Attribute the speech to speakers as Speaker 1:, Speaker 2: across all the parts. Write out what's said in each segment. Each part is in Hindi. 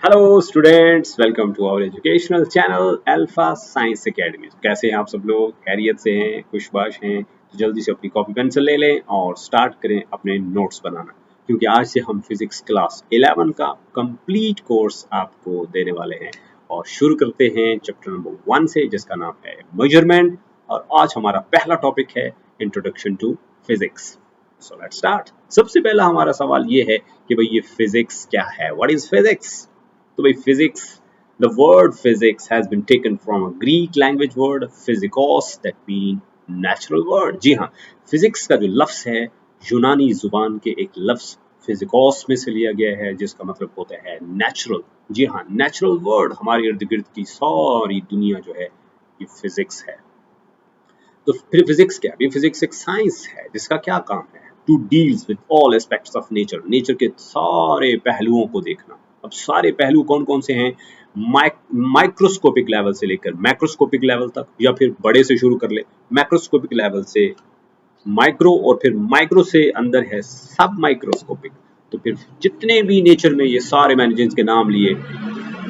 Speaker 1: Hello students, welcome to our educational channel alpha science academy. कैसे हैं आप सब लोग? खैरियत से हैं, खुशबाश हैं? तो जल्दी से अपनी कॉपी पेंसिल ले लें और स्टार्ट करें अपने नोट्स बनाना, क्योंकि आज से हम फिजिक्स क्लास 11 का कंप्लीट कोर्स आपको देने वाले हैं। और शुरू करते हैं चैप्टर नंबर 1 से, जिसका नाम है मेजरमेंट। और आज हमारा पहला टॉपिक है introduction to physics. So let's start. सबसे पहला हमारा सवाल ये है कि भाई ये फिजिक्स क्या है? What is physics? तो भाई physics, the word physics has been taken from a Greek language word physikos that mean natural word। जी हाँ, फिजिक्स का जो लफ्ज है यूनानी जुबान के एक लफ्ज फिजिकोस में से लिया गया है, जिसका मतलब होता है नेचुरल। जी हाँ, नेचुरल वर्ड। हमारे इर्द गिर्द की सारी दुनिया जो है ये फिजिक्स है। तो फिर फिजिक्स क्या है? फिजिक्स एक साइंस है जिसका क्या काम है? To deals with all aspects of nature. Nature के सारे पहलुओं को देखना। अब सारे पहलू कौन कौन से हैं? माइक्रोस्कोपिक लेवल से लेकर मैक्रोस्कोपिक लेवल तक, या फिर बड़े से शुरू कर ले, मैक्रोस्कोपिक लेवल से माइक्रो, और फिर माइक्रो से अंदर है सब माइक्रोस्कोपिक। तो फिर जितने भी नेचर में ये सारे मैंने जिनके नाम लिए,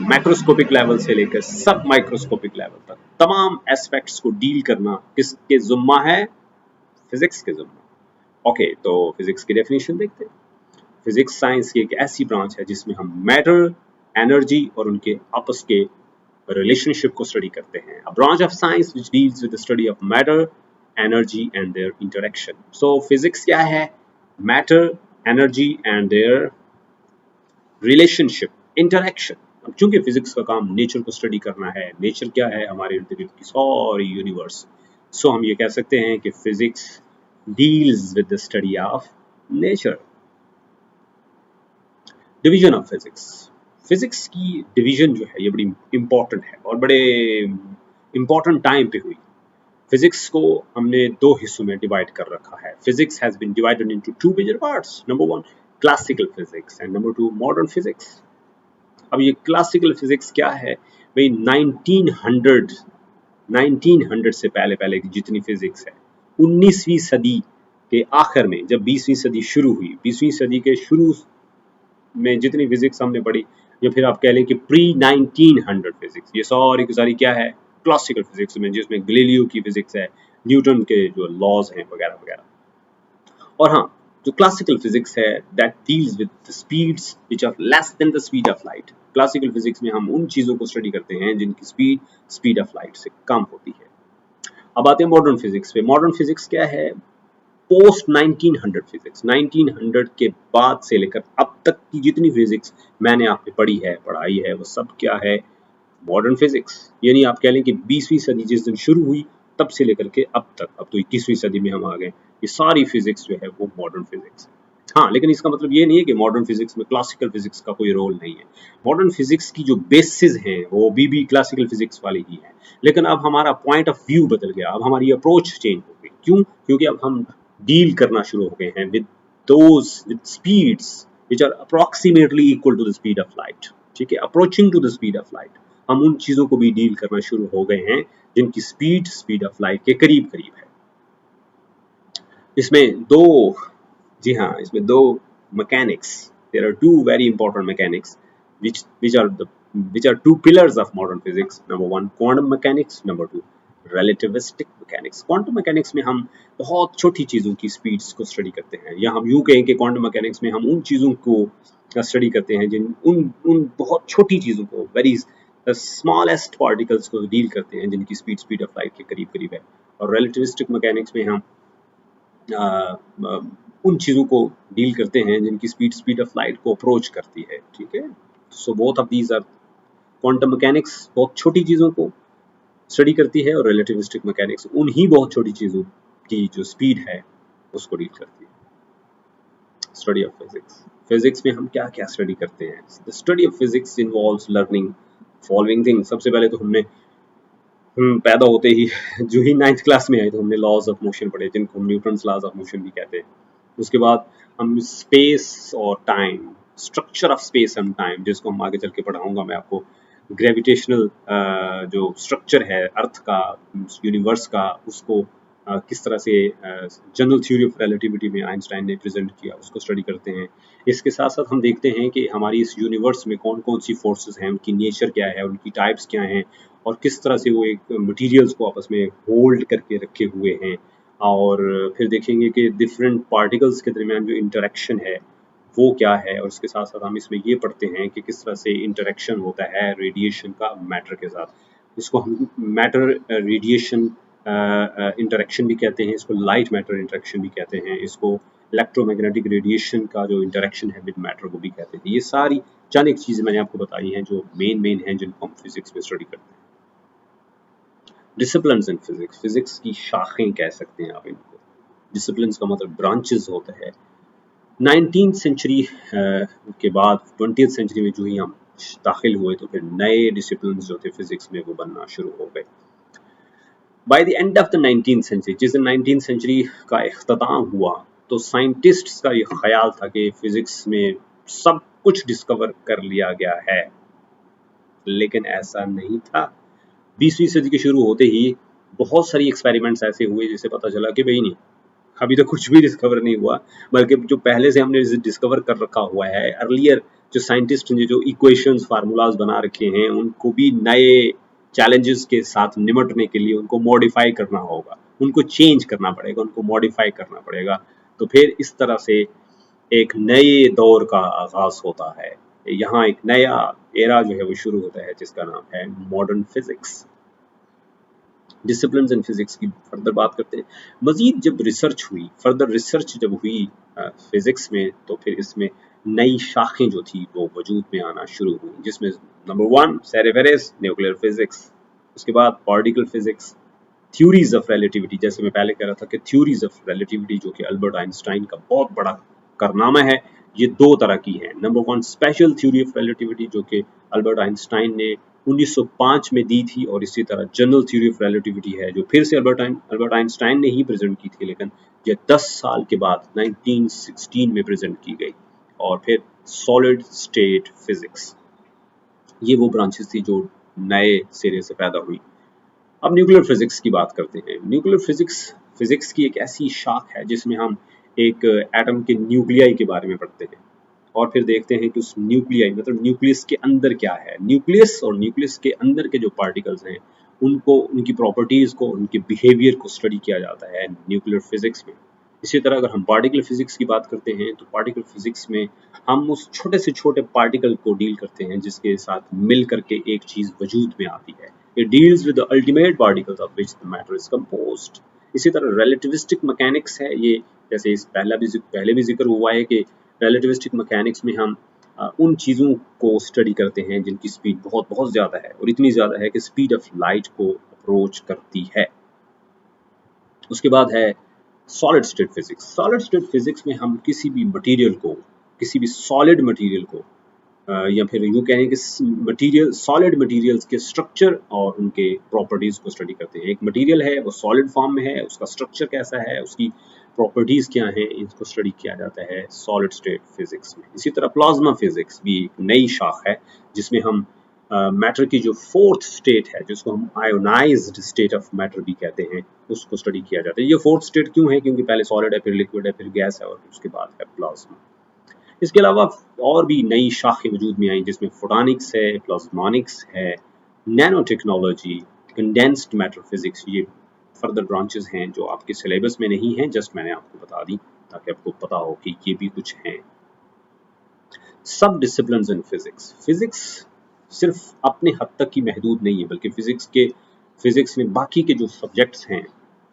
Speaker 1: मैक्रोस्कोपिक लेवल से लेकर सब माइक्रोस्कोपिक लेवल तक, तमाम एस्पेक्ट्स को डील करना किसके जुम्मा है? फिजिक्स के जुम्मा। ओके, तो फिजिक्स की डेफिनेशन देखते हैं। फिजिक्स साइंस की एक ऐसी ब्रांच है जिसमें हम मैटर, एनर्जी और उनके आपस के रिलेशनशिप को स्टडी करते हैं। A branch of science which deals with the study of matter, energy and there interaction. So physics क्या है? Matter, energy and their relationship, interaction. अब चूंकि फिजिक्स का काम नेचर को स्टडी करना है, नेचर क्या है? हमारे इर्द गिर्द की सारी यूनिवर्स। सो हम ये कह सकते हैं कि physics deals with the study of nature. Division of physics. Physics की डिवीजन जो है ये बड़ी इंपॉर्टेंट है और बड़े इंपॉर्टेंट टाइम पे हुई। फिजिक्स को हमने दो हिस्सों में डिवाइड कर रखा है। Physics has been divided into two major parts. Number 1 classical physics and number 2 modern physics. अब ये क्लासिकल फिजिक्स क्या है भाई? 1900 से पहले पहले की जितनी फिजिक्स है, 19वीं सदी के आखिर में जब 20वीं सदी शुरू हुई, 20वीं सदी के शुरू में जितनी फिजिक्स हमने पढ़ी, या फिर आप कह लें कि प्री 1900 फिजिक्स, ये सारी की सारी क्या है? क्लासिकल फिजिक्स में, जिसमें गैलीलियो की फिजिक्स है, न्यूटन के जो लॉज हैं वगैरह वगैरह। और हाँ, जो क्लासिकल फिजिक्स है that deals with the speeds which are less than the speed of light. Classical physics में हम उन चीजों को स्टडी करते हैं जिनकी स्पीड ऑफ लाइट से कम होती है। अब आते हैं मॉडर्न फिजिक्स पे। मॉडर्न फिजिक्स क्या है? Post 1900 physics. 1900 के बाद से लेकर अब तक की जितनी फिजिक्स मैंने आप पे पढ़ी है, पढ़ाई है, वो सब क्या है? Modern physics. यानी आप कह लें कि 20वीं सदी जिस दिन शुरू हुई तब से लेकर के अब तक, अब तो 21वीं सदी में हम आ गए, ये सारी फिजिक्स जो है वो मॉडर्न फिजिक्स है। हाँ, लेकिन इसका मतलब ये नहीं है कि मॉडर्न फिजिक्स में क्लासिकल फिजिक्स का कोई रोल नहीं है। मॉडर्न फिजिक्स की जो बेसिस हैं वो भी क्लासिकल फिजिक्स वाली ही है, लेकिन अब हमारा पॉइंट ऑफ व्यू बदल गया। अब हमारी अप्रोच चेंज हो गई। क्यों? क्योंकि अब हम डील करना शुरू हो गए हैं with speeds which are approximately equal to the speed of light। ठीक है, approaching to the speed of light. हम उन चीजों को भी डील करना शुरू हो गए हैं जिनकी स्पीड ऑफ लाइट के करीब करीब है। इसमें दो, जी हाँ, इसमें दो mechanics, there are two very important mechanics which are two pillars of modern physics। number 1 quantum mechanics, number 2 relativistic mechanics। Quantum mechanics में हम बहुत छोटी चीजों की स्पीड्स को स्टडी करते हैं, या हम यूं कहें कि क्वांटम मैकेनिक्स में हम उन चीजों को स्टडी करते हैं जिन उन बहुत छोटी चीजों को, वेरी स्मॉलेस्ट पार्टिकल्स को डील करते हैं जिनकी स्पीड ऑफ लाइट के करीब करीब है। और रिलेटिविस्टिक मैकेनिक्स में हम उन चीजों को डील करते हैं जिनकी स्पीड ऑफ लाइट को अप्रोच करती है। ठीक है, so both of these are, quantum mechanics बहुत छोटी चीजों को स्टडी करती है और रिलेटिविस्टिक मैकेनिक्स उन्हीं बहुत छोटी चीजों की जो स्पीड है उसको डील करती है। Study of physics. फिजिक्स में हम क्या क्या स्टडी करते हैं? The study of physics involves learning following things. सबसे पहले तो हमने पैदा होते ही जो ही 9th क्लास में आए तो हमने लॉज ऑफ मोशन पढ़े, जिनको हम न्यूटन्स लॉज ऑफ मोशन भी कहते हैं। उसके बाद हम स्पेस और time, structure of space and time, जिसको हम आगे चल के पढ़ाऊंगा मैं आपको। ग्रेविटेशनल जो स्ट्रक्चर है अर्थ का, यूनिवर्स का, उसको किस तरह से जनरल थ्योरी ऑफ रिलेटिविटी में आइंस्टाइन ने प्रेजेंट किया, उसको स्टडी करते हैं। इसके साथ साथ हम देखते हैं कि हमारी इस यूनिवर्स में कौन कौन सी फोर्सेस हैं, उनकी नेचर क्या है, उनकी टाइप्स क्या हैं, और किस तरह से वो एक मटेरियल्स को आपस में होल्ड करके रखे हुए हैं। और फिर देखेंगे कि डिफरेंट पार्टिकल्स के दरमियान जो इंटरेक्शन है वो क्या है, और इसके साथ साथ हम इसमें ये पढ़ते हैं कि किस तरह से इंटरेक्शन होता है रेडिएशन का मैटर के साथ। इसको हम मैटर रेडिएशन इंटरेक्शन भी कहते हैं, इसको लाइट मैटर इंटरेक्शन भी कहते हैं, इसको इलेक्ट्रोमैग्नेटिक रेडिएशन का जो इंटरेक्शन है विद मैटर को भी कहते हैं। ये सारी चंद एक चीज़ें मैंने आपको बताई हैं जो मेन हैं जिनको हम फिजिक्स में स्टडी करते हैं। डिसिप्लिन्स इन फिजिक्स, फिजिक्स की शाखें कह सकते हैं आप इनको। डिसिप्लिन्स का मतलब ब्रांचेस होता है। 19th सेंचुरी के बाद 20th सेंचुरी में जो ही हम दाखिल हुए तो फिर नए डिसिप्लिन जो थे फिजिक्स में वो बनना शुरू हो गए। By the end of the 19th century, जिस दिन 19th सेंचुरी का इख्तिताम हुआ तो साइंटिस्ट्स का ये ख्याल था कि फिजिक्स में सब कुछ डिस्कवर कर लिया गया है, लेकिन ऐसा नहीं था। 20वीं सदी के शुरू होते ही बहुत सारी एक्सपेरिमेंट्स ऐसे हुए जिससे पता चला कि भाई नहीं, अभी तो कुछ भी डिस्कवर नहीं हुआ, बल्कि जो पहले से हमने डिस्कवर कर रखा हुआ है, अर्लियर जो साइंटिस्ट ने जो इक्वेशंस फार्मूलाज बना रखे हैं उनको भी नए चैलेंजेस के साथ निपटने के लिए उनको मॉडिफाई करना होगा, उनको चेंज करना पड़ेगा, उनको मॉडिफाई करना पड़ेगा। तो फिर इस तरह से एक नए दौर का आगाज होता है, यहाँ एक नया एरा जो है वो शुरू होता है जिसका नाम है modern physics. Disciplines in physics की फर्दर बात करते हैं। मजीद जब रिसर्च हुई, फर्दर रिसर्च जब हुई फिजिक्स में, तो फिर इसमें नई शाखें जो थी वो वजूद में आना शुरू हुई, जिसमें नंबर 1 सेरेवेरियस न्यूक्लियर फिजिक्स, उसके बाद particle physics, theories of relativity, जैसे मैं पहले कह रहा था कि थ्योरीज ऑफ रिलेटिविटी जो कि अल्बर्ट आइंस्टाइन का बहुत बड़ा कारनामा है, ये दो तरह की है। Number 1 special theory of relativity जो कि अल्बर्ट आइंस्टाइन ने 1905 में दी थी, और इसी तरह जनरल थ्योरी ऑफ रिलेटिविटी है जो फिर से अल्बर्ट आइंस्टाइन ने ही प्रेजेंट की थी, लेकिन ये 10 साल के बाद 1916 में प्रेजेंट की गई। और फिर सॉलिड स्टेट फिजिक्स, ये वो ब्रांचेस थी जो नए सिरे से पैदा हुई। अब न्यूक्लियर फिजिक्स की बात करते हैं। न्यूक्लियर फिजिक्स की एक ऐसी शाख है जिसमें हम एक एटम के न्यूक्लियाई के बारे में पढ़ते हैं, और फिर देखते हैं कि उस न्यूक्लियाई मतलब न्यूक्लियस के अंदर क्या है। न्यूक्लियस और न्यूक्लियस के अंदर के जो पार्टिकल्स हैं उनको, उनकी प्रॉपर्टीज को, उनके बिहेवियर को स्टडी किया जाता है न्यूक्लियर फिजिक्स में। इसी तरह अगर हम पार्टिकल फिजिक्स की बात करते हैं तो पार्टिकल फिजिक्स में हम उस छोटे से छोटे पार्टिकल को डील करते हैं जिसके साथ मिल करके एक चीज वजूद में आती है। It deals with the ultimate particles of which the matter is composed। इसी तरह relativistic mechanics है ये, जैसे इस पहले भी जिक्र हुआ है कि relativistic mechanics में हम उन चीज़ों को स्टडी करते हैं जिनकी स्पीड बहुत बहुत ज़्यादा है, और इतनी ज़्यादा है कि स्पीड ऑफ लाइट को अप्रोच करती है। उसके बाद है solid state physics. Solid state physics में हम किसी भी मटेरियल को, किसी भी सॉलिड मटेरियल को, या फिर यूँ कहें कि मटेरियल, सॉलिड मटेरियल्स के स्ट्रक्चर और उनके प्रॉपर्टीज़ को स्टडी करते हैं। एक मटेरियल है वो सॉलिड फॉर्म में है, उसका स्ट्रक्चर कैसा है, उसकी प्रॉपर्टीज़ क्या हैं, इसको स्टडी किया जाता है सॉलिड स्टेट फिजिक्स में। इसी तरह प्लाज्मा फिजिक्स भी एक नई शाख है जिसमें हम मैटर की जो फोर्थ स्टेट है, जिसको हम आयोनाइज्ड स्टेट ऑफ मैटर भी कहते हैं, उसको स्टडी किया जाता है। ये फोर्थ स्टेट क्यों है? क्योंकि पहले सॉलिड है, फिर लिक्विड है, फिर गैस है, और उसके बाद है प्लाज्मा। इसके अलावा और भी नई शाखें वजूद में आई जिसमें फोटॉनिक्स है, प्लाज्मोनिक्स है, nano technology, condensed matter physics, ये फर्दर ब्रांचेस हैं जो आपके सिलेबस में नहीं हैं, जस्ट मैंने आपको बता दी ताकि आपको पता हो कि ये भी कुछ हैं। सब डिसिप्लिन्स इन फिजिक्स, फिजिक्स सिर्फ अपने हद तक ही महदूद नहीं है, बल्कि फिजिक्स में बाकी के जो सब्जेक्ट्स हैं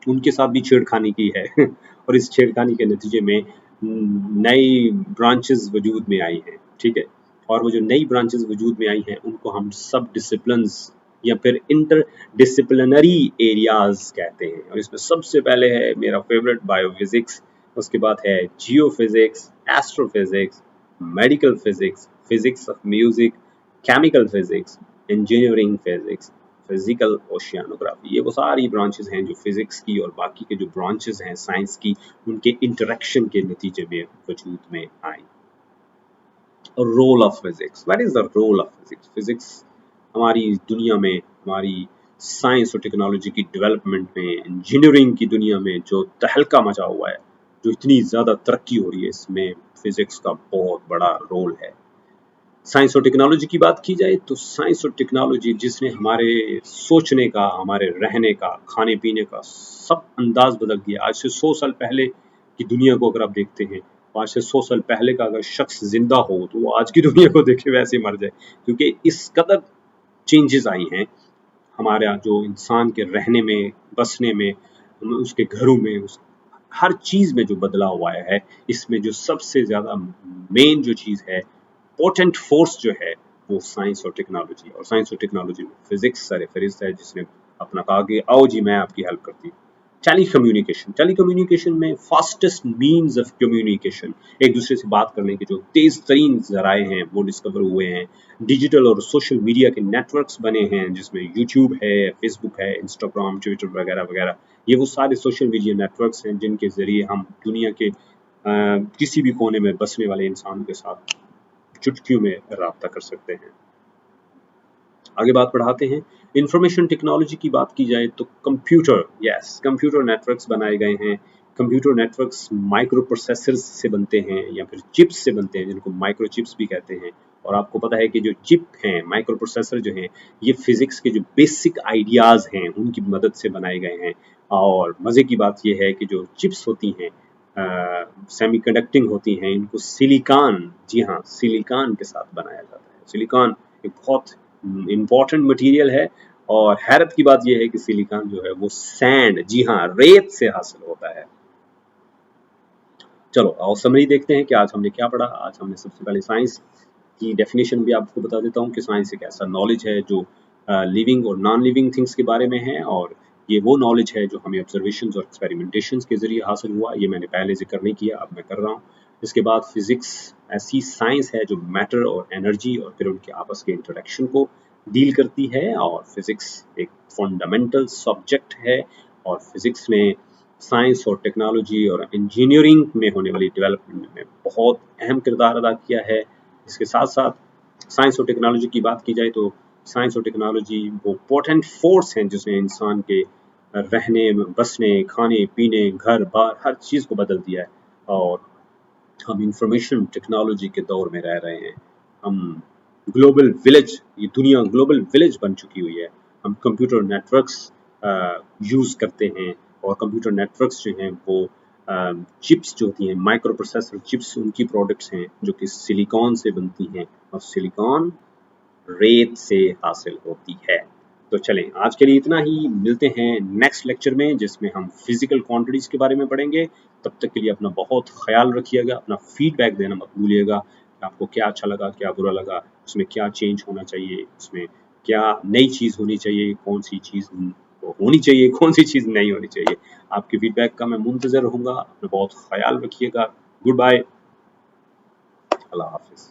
Speaker 1: उनके साथ भी छेड़खानी की है और इस छेड़खानी के नतीजे में नई ब्रांचेस वजूद में आई हैं, ठीक है। और वो जो नई ब्रांचेस वजूद में आई हैं उनको हम सब डिसिप्लिन्स या फिर इंटर डिसिप्लिनरी एरियाज कहते हैं। और इसमें सबसे पहले है मेरा फेवरेट बायोफिजिक्स, उसके बाद है geophysics, astrophysics, medical physics, physics of music, chemical physics, engineering physics, physical oceanography. ये वो सारी ब्रांचेस हैं जो फिजिक्स की और बाकी के जो ब्रांचेस हैं साइंस की, उनके इंटरेक्शन के नतीजे में वजूद में आई। Role of physics, what is the role of physics? Physics हमारी दुनिया में, हमारी साइंस और टेक्नोलॉजी की डेवलपमेंट में, इंजीनियरिंग की दुनिया में जो तहलका मचा हुआ है, जो इतनी ज़्यादा तरक्की हो रही है, इसमें फिजिक्स का बहुत बड़ा रोल है। साइंस और टेक्नोलॉजी की बात की जाए तो साइंस और टेक्नोलॉजी जिसने हमारे सोचने का, हमारे रहने का, खाने पीने का सब अंदाज बदल दिया। आज से 100 साल पहले की दुनिया को अगर आप देखते हैं, तो आज से 100 साल पहले का अगर शख्स जिंदा हो तो वो आज की दुनिया को देखे वैसे ही मर जाए, क्योंकि इस कदर चेंजेस आई हैं हमारा जो इंसान के रहने में, बसने में, उसके घरों में, हर चीज में जो बदलाव आया है। इसमें जो सबसे ज्यादा मेन जो चीज है, पोटेंट फोर्स जो है, वो साइंस और टेक्नोलॉजी, और साइंस और टेक्नोलॉजी में फिजिक्स सर फहरिस्त है, जिसने अपना कहा कि आओ जी मैं आपकी हेल्प करती हूँ। टेलीकम्युनिकेशन में फास्टेस्ट मीन्स ऑफ कम्युनिकेशन, एक दूसरे से बात करने के जो तेज तरीन जराए हैं वो डिस्कवर हुए हैं। डिजिटल और सोशल मीडिया के नेटवर्क्स बने हैं, जिसमें यूट्यूब है, फेसबुक है, इंस्टाग्राम, ट्विटर वगैरह वगैरह। ये वो सारे सोशल मीडिया नेटवर्क्स हैं जिनके जरिए हम दुनिया के किसी भी कोने में बसने वाले इंसान के साथ चुटकियों में राब्ता कर सकते हैं। आगे बात बढ़ाते हैं। इंफॉर्मेशन टेक्नोलॉजी की बात की जाए तो कंप्यूटर नेटवर्क्स बनाए गए हैं। कंप्यूटर नेटवर्क्स माइक्रो प्रोसेसर्स से बनते हैं या फिर चिप्स से बनते हैं, जिनको माइक्रो चिप्स भी कहते हैं। और आपको पता है कि जो चिप हैं, माइक्रो प्रोसेसर जो हैं, ये फिजिक्स के जो बेसिक आइडियाज हैं उनकी मदद से बनाए गए हैं। और मजे की बात यह है कि जो चिप्स होती हैं, सेमीकंडक्टिंग होती हैं, इनको सिलिकॉन, जी हाँ, सिलिकॉन के साथ बनाया जाता है। सिलिकॉन एक बहुत इम्पॉर्टेंट मटेरियल है, और हैरत की बात यह है कि सिलिकॉन जो है वो सैंड, जी हाँ, रेत से हासिल होता है। चलो और समरी देखते हैं कि आज हमने क्या पढ़ा। आज हमने सबसे पहले साइंस की डेफिनेशन भी आपको बता देता हूँ कि साइंस एक ऐसा नॉलेज है जो लिविंग और नॉन लिविंग थिंग्स के बारे में है, और ये वो नॉलेज है जो हमें ऑब्जर्वेशंस और एक्सपेरिमेंटेशंस के जरिए हासिल हुआ। ये मैंने पहले जिक्र नहीं किया, अब मैं कर रहा हूँ। इसके बाद फिजिक्स ऐसी साइंस है जो मैटर और एनर्जी और फिर उनके आपस के इंटरेक्शन को डील करती है, और फिजिक्स एक फंडामेंटल सब्जेक्ट है, और फिजिक्स में साइंस और टेक्नोलॉजी और इंजीनियरिंग में होने वाली डेवलपमेंट में बहुत अहम किरदार अदा किया है। इसके साथ साथ साइंस और टेक्नोलॉजी की बात की जाए तो साइंस और टेक्नोलॉजी वो पोटेंट फोर्स हैं जिसने इंसान के रहने, बसने, खाने पीने, घर बार हर चीज़ को बदल दिया है। और हम इंफॉर्मेशन टेक्नोलॉजी के दौर में रह रहे हैं। हम ग्लोबल विलेज, ये दुनिया ग्लोबल विलेज बन चुकी हुई है। हम कंप्यूटर नेटवर्क्स यूज़ करते हैं, और कंप्यूटर नेटवर्क्स जो हैं वो चिप्स जो होती हैं, माइक्रो प्रोसेसर चिप्स, उनकी प्रोडक्ट्स हैं जो कि सिलिकॉन से बनती हैं, और सिलिकॉन रेत से हासिल होती है। तो चलें, आज के लिए इतना ही। मिलते हैं नेक्स्ट लेक्चर में, जिसमें हम फिजिकल क्वांटिटीज़ के बारे में पढ़ेंगे। तब तक के लिए अपना बहुत ख्याल रखिएगा, अपना फीडबैक देना मत भूलिएगा कि आपको क्या अच्छा लगा, क्या बुरा लगा, उसमें क्या चेंज होना चाहिए, उसमें क्या नई चीज़ होनी चाहिए, कौन सी चीज़ होनी चाहिए, कौन सी चीज़ नहीं होनी चाहिए। आपके फीडबैक का मैं मुंतज़र रहूँगा। अपना बहुत ख्याल रखिएगा। गुड बाय, अल्लाह हाफिज़।